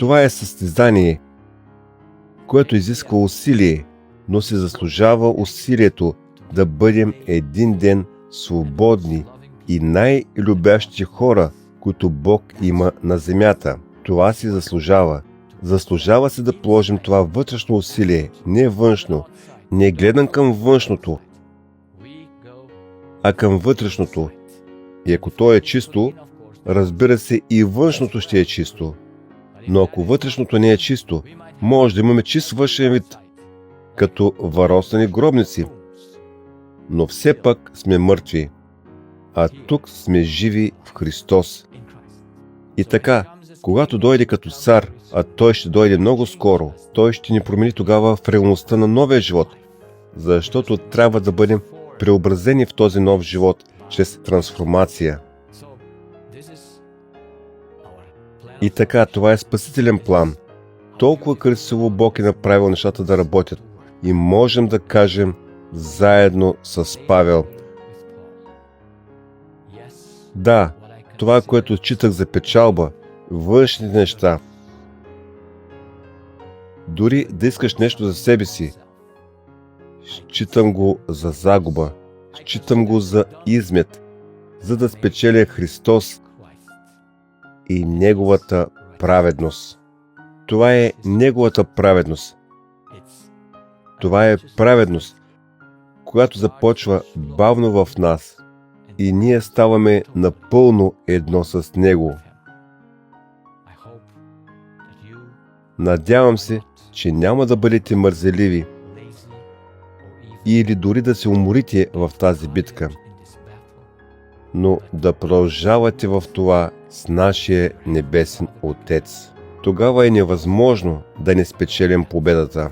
Това е състезание, което изисква усилие, но се заслужава усилието да бъдем един ден свободни и най-любящи хора, които Бог има на земята. Това си заслужава. Заслужава се да положим това вътрешно усилие, не външно. Не гледам към външното, а към вътрешното. И ако то е чисто, разбира се, и външното ще е чисто. Но ако вътрешното не е чисто, може да имаме чист външен вид, като варосани гробници. Но все пак сме мъртви, а тук сме живи в Христос. И така, когато дойде като цар, а Той ще дойде много скоро, Той ще ни промени тогава в реалността на новия живот, защото трябва да бъдем преобразени в този нов живот чрез трансформация. И така, това е спасителен план. Толкова красиво Бог е направил нещата да работят. И можем да кажем заедно с Павел: да, това, което читах за печалба, външните неща, дори да искаш нещо за себе си, считам го за загуба, считам го за измет, за да спечеля Христос и Неговата праведност. Това е Неговата праведност. Това е праведност, която започва бавно в нас и ние ставаме напълно едно с Него. Надявам се, че няма да бъдете мързеливи или дори да се уморите в тази битка, но да продължавате в това с нашия Небесен Отец. Тогава е невъзможно да не спечелим победата.